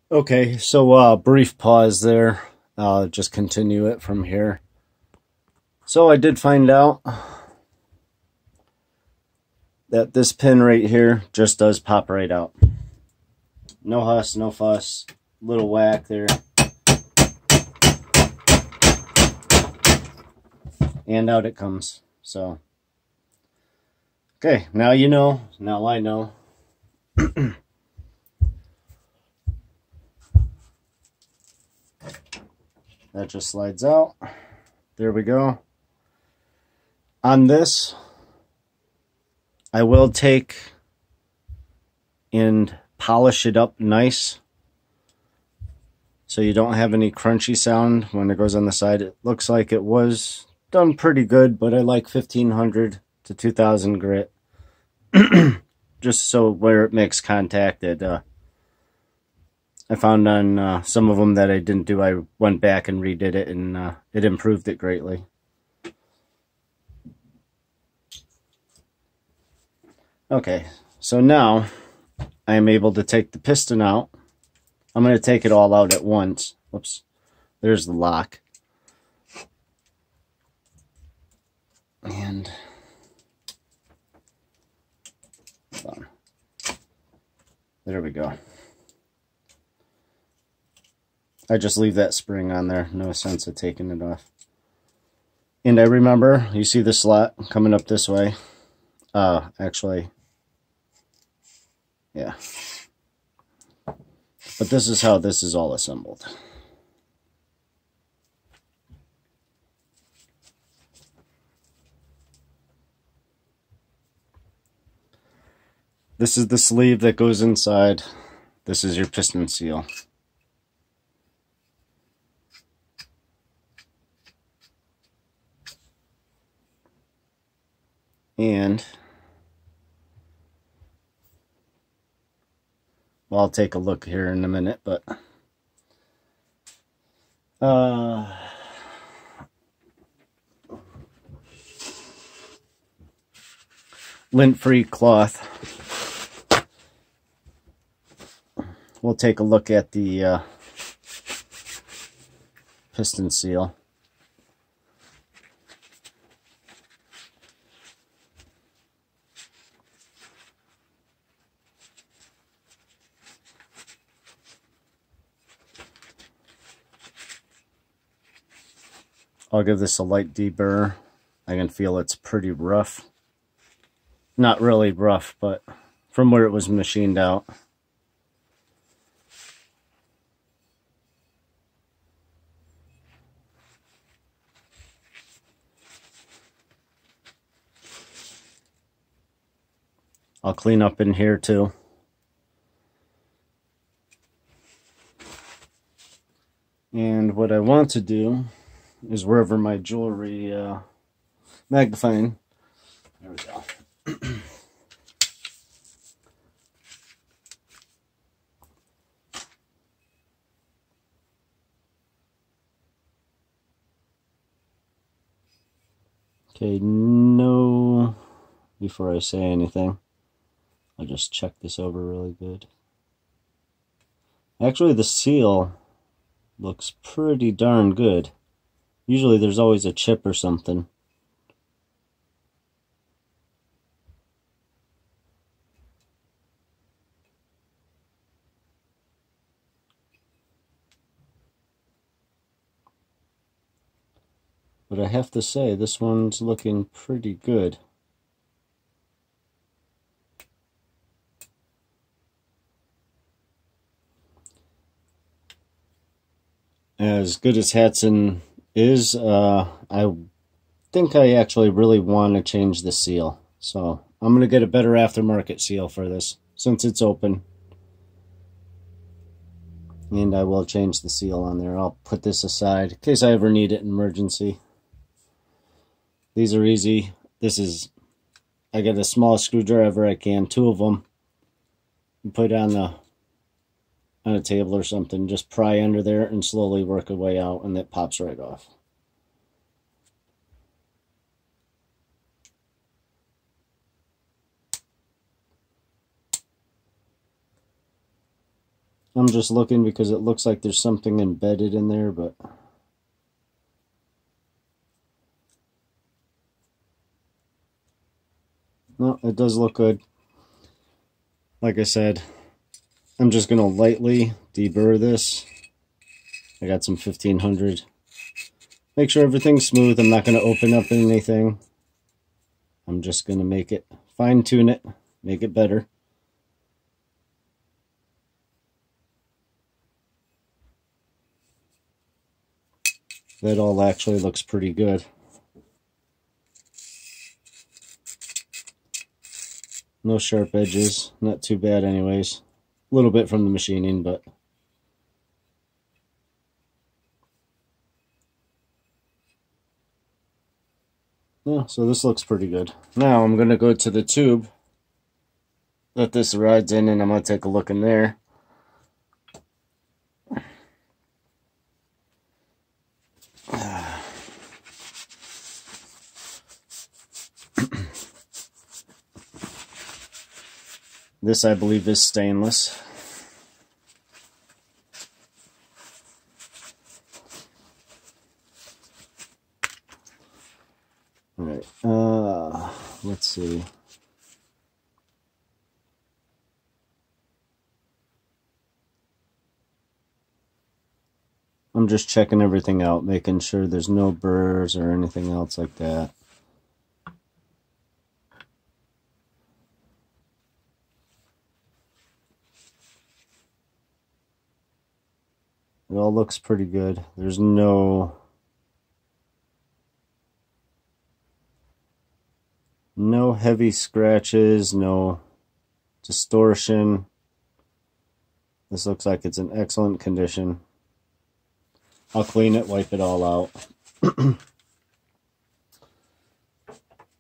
Okay, so brief pause there. I'll just continue it from here. So I did find out that this pin right here just does pop right out. No huss, no fuss. Little whack there. And out it comes. So, okay, now you know. Now I know. That just slides out. There we go. On this, I will take and polish it up nice so you don't have any crunchy sound when it goes on the side. It looks like it was done pretty good, but I like 1500 to 2000 grit just so where it makes contact I found on some of them that I didn't do, I went back and redid it, and it improved it greatly. Okay, so now I am able to take the piston out. I'm going to take it all out at once. Whoops, there's the lock. And there we go. I just leave that spring on there. No sense of taking it off. And I remember, you see the slot coming up this way. Actually, yeah. But this is how this is all assembled. This is the sleeve that goes inside. This is your piston seal. And well, I'll take a look here in a minute, but lint-free cloth. We'll take a look at the piston seal. I'll give this a light deburr. I can feel it's pretty rough. Not really rough, but from where it was machined out. I'll clean up in here too. And what I want to do is wherever my jewelry magnifying, there we go. Okay, no, before I say anything, I'll just check this over really good. Actually, the seal looks pretty darn good. Usually there's always a chip or something. But I have to say, this one's looking pretty good. As good as Hatsan is, I think I actually really want to change the seal. So I'm going to get a better aftermarket seal for this, since it's open. And I will change the seal on there. I'll put this aside in case I ever need it in emergency. These are easy. This is, I got a small screwdriver I can, two of them. You put it on a table or something, just pry under there and slowly work a way out, and it pops right off. I'm just looking because it looks like there's something embedded in there, but no, it does look good. Like I said, I'm just going to lightly deburr this. I got some 1500. Make sure everything's smooth. I'm not going to open up anything. I'm just going to make it, fine tune it, make it better. That all actually looks pretty good. No sharp edges, not too bad anyways. A little bit from the machining, but yeah, so this looks pretty good. Now I'm going to go to the tube that this rides in, and I'm going to take a look in there. This, I believe, is stainless. All right, let's see. I'm just checking everything out, making sure there's no burrs or anything else like that. It all looks pretty good. There's no heavy scratches, no distortion. This looks like it's in excellent condition. I'll clean it, wipe it all out.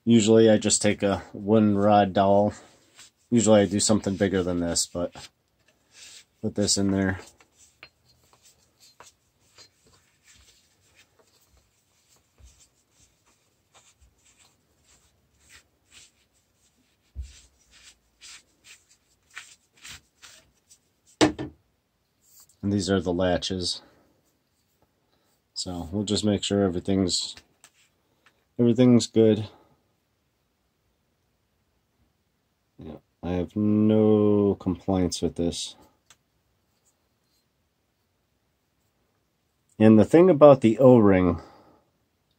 Usually I just take a one rod dowel. Usually I do something bigger than this, but put this in there. And these are the latches. So we'll just make sure everything's good. Yeah, I have no complaints with this. And the thing about the O-ring,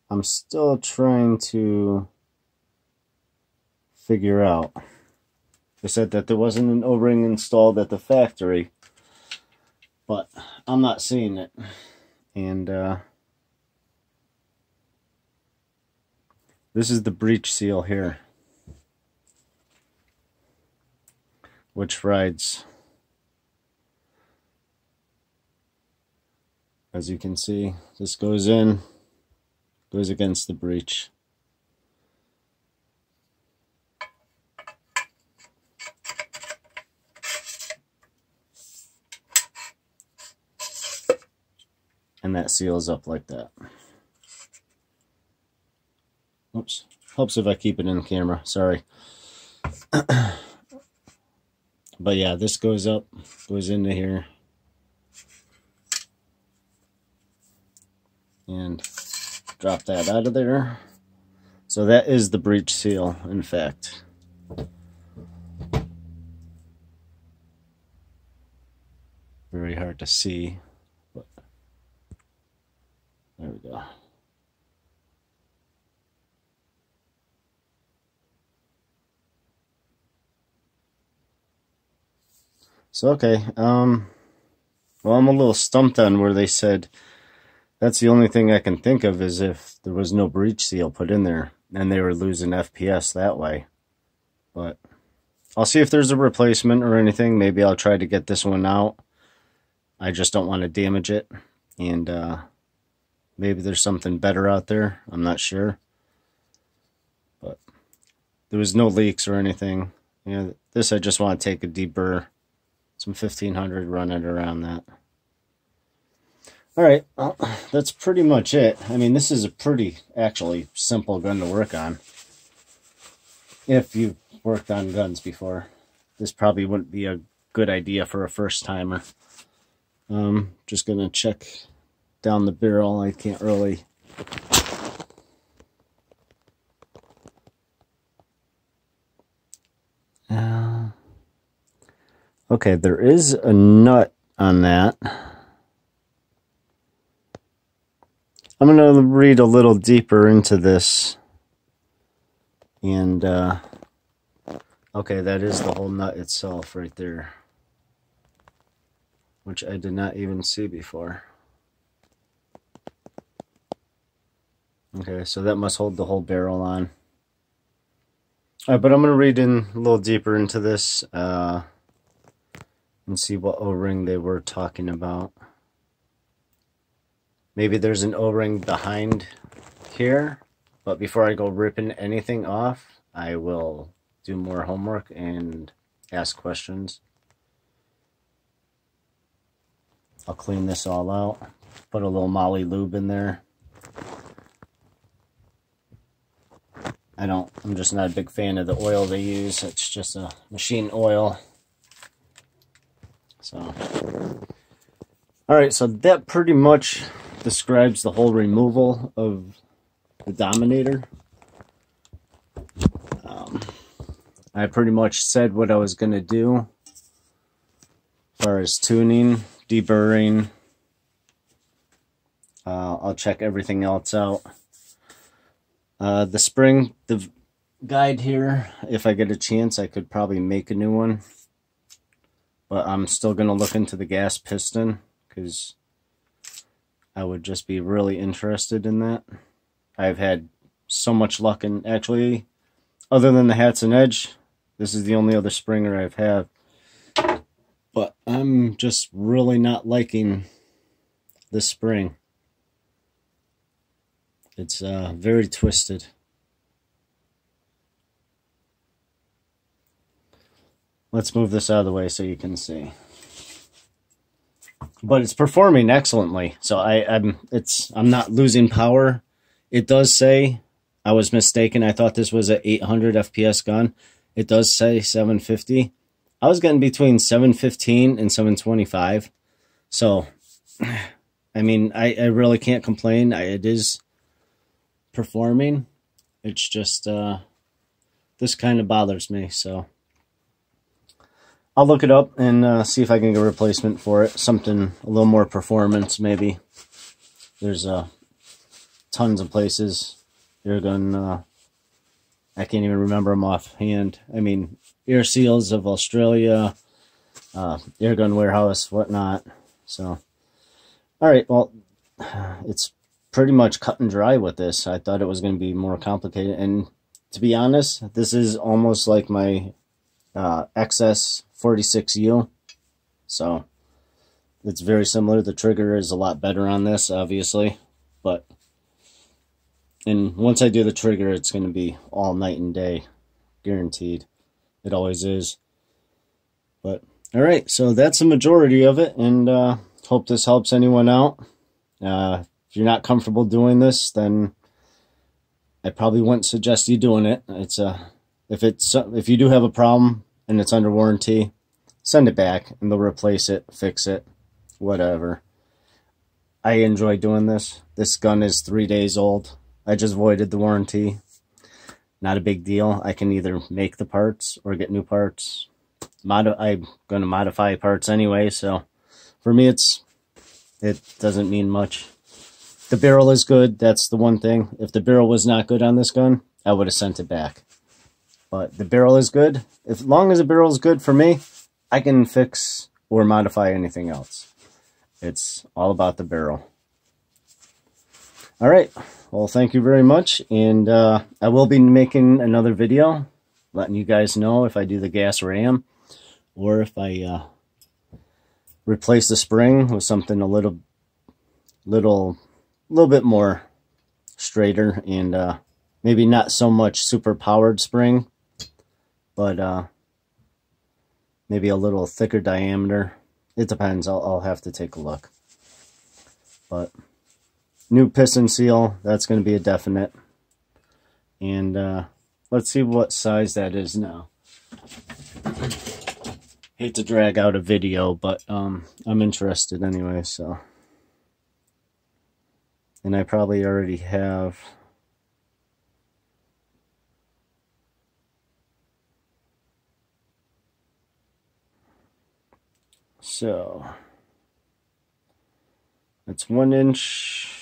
I'm still trying to figure out. They said that there wasn't an O-ring installed at the factory, but I'm not seeing it. And this is the breech seal here, which rides, as you can see, this goes in, goes against the breech. And that seals up like that. Oops. Helps if I keep it in the camera. Sorry. But yeah, this goes up, goes into here. And drop that out of there. So that is the breech seal, in fact. Very hard to see. There we go. So, okay. Well, I'm a little stumped on where they said that's the only thing I can think of is if there was no breech seal put in there and they were losing FPS that way. But I'll see if there's a replacement or anything. Maybe I'll try to get this one out. I just don't want to damage it. And, maybe there's something better out there. I'm not sure. But there was no leaks or anything. You know, this I just want to take a deburr, some 1500, run it around that. Alright, well, that's pretty much it. I mean, this is a pretty, actually, simple gun to work on. If you've worked on guns before. This probably wouldn't be a good idea for a first-timer. Just gonna check down the barrel. I can't really. Okay, there is a nut on that. I'm going to read a little deeper into this. And, okay, that is the whole nut itself right there, which I did not even see before. Okay, so that must hold the whole barrel on. All right, but I'm going to read in a little deeper into this and see what O-ring they were talking about. Maybe there's an O-ring behind here, but before I go ripping anything off, I will do more homework and ask questions. I'll clean this all out, put a little Molly lube in there. I'm just not a big fan of the oil they use. It's just a machine oil. So, alright, so that pretty much describes the whole removal of the Dominator. I pretty much said what I was going to do as far as tuning, deburring. I'll check everything else out. The spring, the guide here, if I get a chance, I could probably make a new one. But I'm still going to look into the gas piston because I would just be really interested in that. I've had so much luck in, actually, other than the Hatsan Edge, this is the only other Springer I've had. But I'm just really not liking this spring. It's very twisted. Let's move this out of the way so you can see. But it's performing excellently. So I'm not losing power. It does say, I was mistaken. I thought this was an 800 FPS gun. It does say 750. I was getting between 715 and 725. So, I mean, I really can't complain. It is performing. It's just this kind of bothers me. So I'll look it up and see if I can get a replacement for it. Something a little more performance, maybe. There's tons of places. Airgun, I can't even remember them offhand. I mean, Air Seals of Australia, Airgun Warehouse, whatnot. So, all right, well, it's pretty much cut and dry with this. I thought it was going to be more complicated. And to be honest, this is almost like my XS46U. So it's very similar. The trigger is a lot better on this, obviously. And once I do the trigger, it's going to be all night and day. Guaranteed. It always is. But, alright, so that's the majority of it. And hope this helps anyone out. If you're not comfortable doing this, then I probably wouldn't suggest you doing it. If you do have a problem and it's under warranty, send it back and they'll replace it, fix it, whatever. I enjoy doing this. This gun is 3 days old. I just voided the warranty. Not a big deal. I can either make the parts or get new parts. I'm going to modify parts anyway, so for me it doesn't mean much. The barrel is good. That's the one thing. If the barrel was not good on this gun, I would have sent it back. But the barrel is good. As long as the barrel is good for me, I can fix or modify anything else. It's all about the barrel. All right. Well, thank you very much. And I will be making another video letting you guys know if I do the gas ram or if I replace the spring with something a little bit more straighter and maybe not so much super powered spring, but maybe a little thicker diameter. It depends. I'll have to take a look. But new piston seal, that's going to be a definite. And let's see what size that is now. Hate to drag out a video, but I'm interested anyway, so. And I probably already have so it's 1 inch.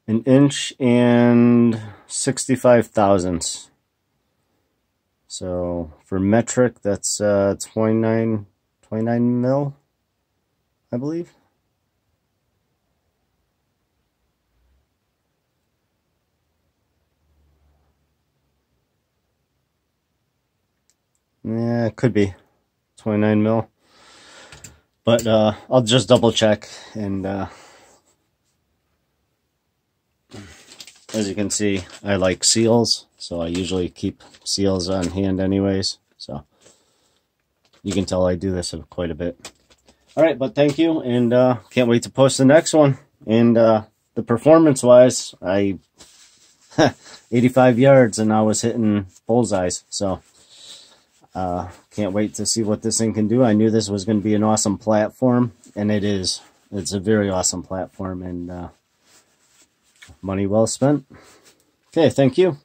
An inch and 65 thousandths. So for metric, that's 29 mil, I believe. Yeah, it could be 29 mil. But I'll just double check. And as you can see, I like seals, so I usually keep seals on hand anyways. So you can tell I do this quite a bit. All right, but thank you, and can't wait to post the next one. And the performance-wise, I 85 yards, and I was hitting bullseyes. So can't wait to see what this thing can do. I knew this was going to be an awesome platform, and it is. It's a very awesome platform, and money well spent. Okay, thank you.